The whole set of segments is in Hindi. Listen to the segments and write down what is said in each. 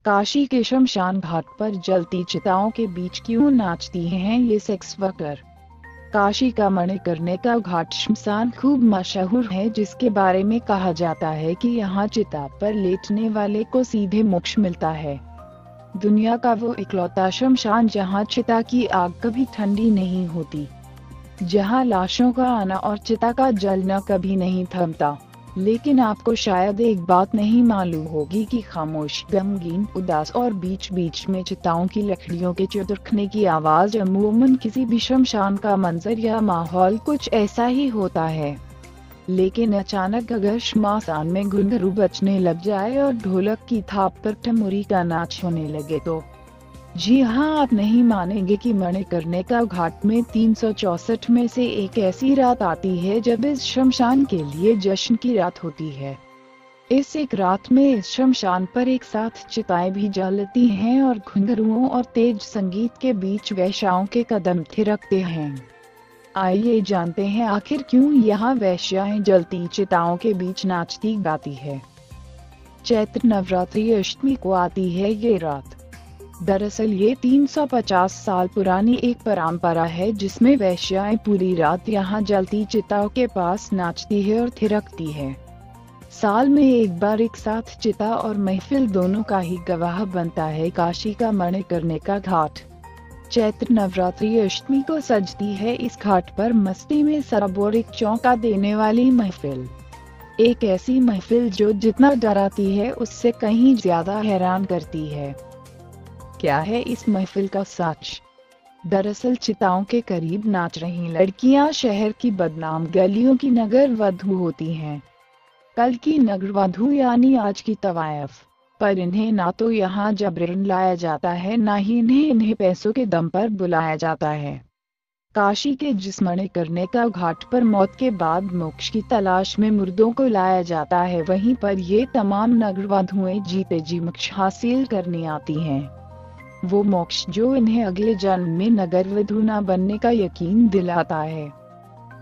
काशी के शमशान घाट पर जलती चिताओं के बीच क्यों नाचती हैं ये सेक्स वर्कर। काशी का मणिकर्णिका घाट शमशान खूब मशहूर है, जिसके बारे में कहा जाता है कि यहाँ चिता पर लेटने वाले को सीधे मोक्ष मिलता है। दुनिया का वो इकलौता शमशान जहाँ चिता की आग कभी ठंडी नहीं होती, जहाँ लाशों का आना और चिता का जलना कभी नहीं थमता। लेकिन आपको शायद एक बात नहीं मालूम होगी कि खामोश, गमगीन, उदास और बीच बीच में चिताओं की लकड़ियों के चुदुरखने की आवाज अमूमन किसी भी शमशान का मंजर या माहौल कुछ ऐसा ही होता है। लेकिन अचानक अगर शमशान में घुंघरू बजने लग जाए और ढोलक की थाप पर ठुमरी का नाच होने लगे तो जी हाँ, आप नहीं मानेंगे कि मणिकर्णिका घाट में 364 में से एक ऐसी रात आती है जब इस शमशान के लिए जश्न की रात होती है। इस एक रात में इस शमशान पर एक साथ चिताएं भी जलती हैं और घुंघरुओं और तेज संगीत के बीच वेश्याओं के कदम थिरकते हैं। आइए जानते हैं आखिर क्यों यहाँ वेश्याएं जलती चिताओं के बीच नाचती गाती है। चैत्र नवरात्रि अष्टमी को आती है ये रात। दरअसल ये 350 साल पुरानी एक परंपरा है जिसमें वेश्याएं पूरी रात यहाँ जलती चिताओं के पास नाचती है और थिरकती है। साल में एक बार एक साथ चिता और महफिल दोनों का ही गवाह बनता है काशी का मणिकर्णिका घाट। चैत्र नवरात्रि अष्टमी को सजती है इस घाट पर मस्ती में सराबोर एक चौंका देने वाली महफिल। एक ऐसी महफिल जो जितना डराती है उससे कहीं ज्यादा हैरान करती है। क्या है इस महफिल का सच? दरअसल चिताओं के करीब नाच रही लड़कियां शहर की बदनाम गलियों की नगर वधू होती हैं। कल की नगर वधू यानी आज की तवायफ। पर इन्हें ना तो यहाँ जबरन लाया जाता है, ना ही इन्हें पैसों के दम पर बुलाया जाता है। काशी के जिस मणिकर्णिका घाट पर मौत के बाद मोक्ष की तलाश में मुर्दों को लाया जाता है, वहीं पर ये तमाम नगर वधुएं जीते जी मोक्ष हासिल करने आती हैं। वो मोक्ष जो इन्हें अगले जन्म में नगर वधू न बनने का यकीन दिलाता है।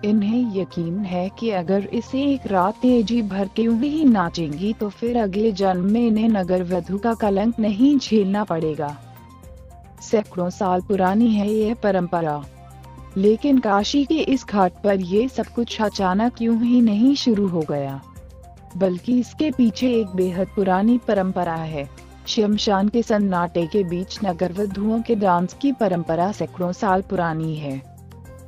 इन्हें यकीन है कि अगर इसे एक रात तेजी भर के ही नाचेंगी तो फिर अगले जन्म में इन्हें नगर वधू का कलंक नहीं झेलना पड़ेगा। सैकड़ों साल पुरानी है यह परंपरा। लेकिन काशी के इस घाट पर ये सब कुछ अचानक यूं ही नहीं शुरू हो गया, बल्कि इसके पीछे एक बेहद पुरानी परंपरा है। शमशान के सन्नाटे के बीच नगर वधुओं के डांस की परंपरा सैकड़ों साल पुरानी है।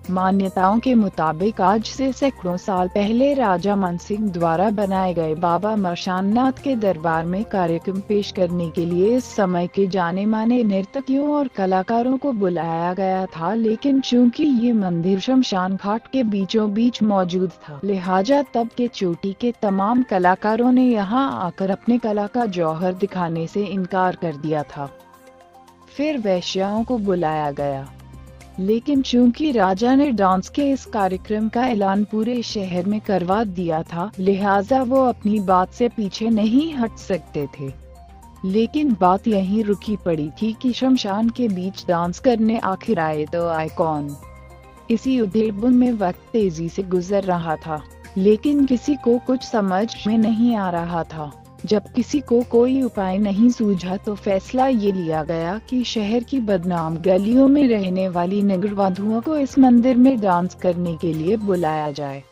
मान्यताओं के मुताबिक आज से सैकड़ों साल पहले राजा मानसिंह द्वारा बनाए गए बाबा मशाननाथ के दरबार में कार्यक्रम पेश करने के लिए इस समय के जाने माने नर्तकियों और कलाकारों को बुलाया गया था। लेकिन चूंकि ये मंदिर शमशान घाट के बीचों बीच मौजूद था, लिहाजा तब के चोटी के तमाम कलाकारों ने यहाँ आकर अपने कला का जौहर दिखाने से इनकार कर दिया था। फिर वेश्याओं को बुलाया गया, लेकिन चूंकि राजा ने डांस के इस कार्यक्रम का ऐलान पूरे शहर में करवा दिया था, लिहाजा वो अपनी बात से पीछे नहीं हट सकते थे। लेकिन बात यहीं रुकी पड़ी थी कि शमशान के बीच डांस करने आखिर आए तो आए कौन। इसी उधेड़-बुन में वक्त तेजी से गुजर रहा था, लेकिन किसी को कुछ समझ में नहीं आ रहा था। जब किसी को कोई उपाय नहीं सूझा तो फैसला ये लिया गया कि शहर की बदनाम गलियों में रहने वाली नगर वधुओं को इस मंदिर में डांस करने के लिए बुलाया जाए।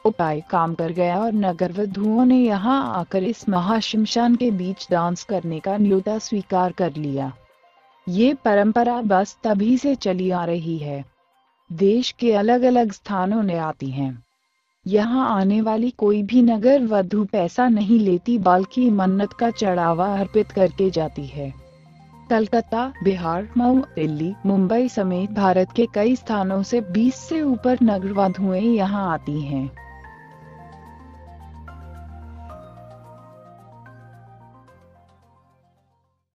उपाय काम कर गया और नगर वधुओं ने यहाँ आकर इस महाशमशान के बीच डांस करने का न्योता स्वीकार कर लिया। ये परंपरा बस तभी से चली आ रही है। देश के अलग अलग स्थानों में आती हैं। यहाँ आने वाली कोई भी नगर वधू पैसा नहीं लेती, बल्कि मन्नत का चढ़ावा अर्पित करके जाती है। कलकत्ता, बिहार, मऊ, दिल्ली, मुंबई समेत भारत के कई स्थानों से 20 से ऊपर नगर वधुएं यहाँ आती हैं।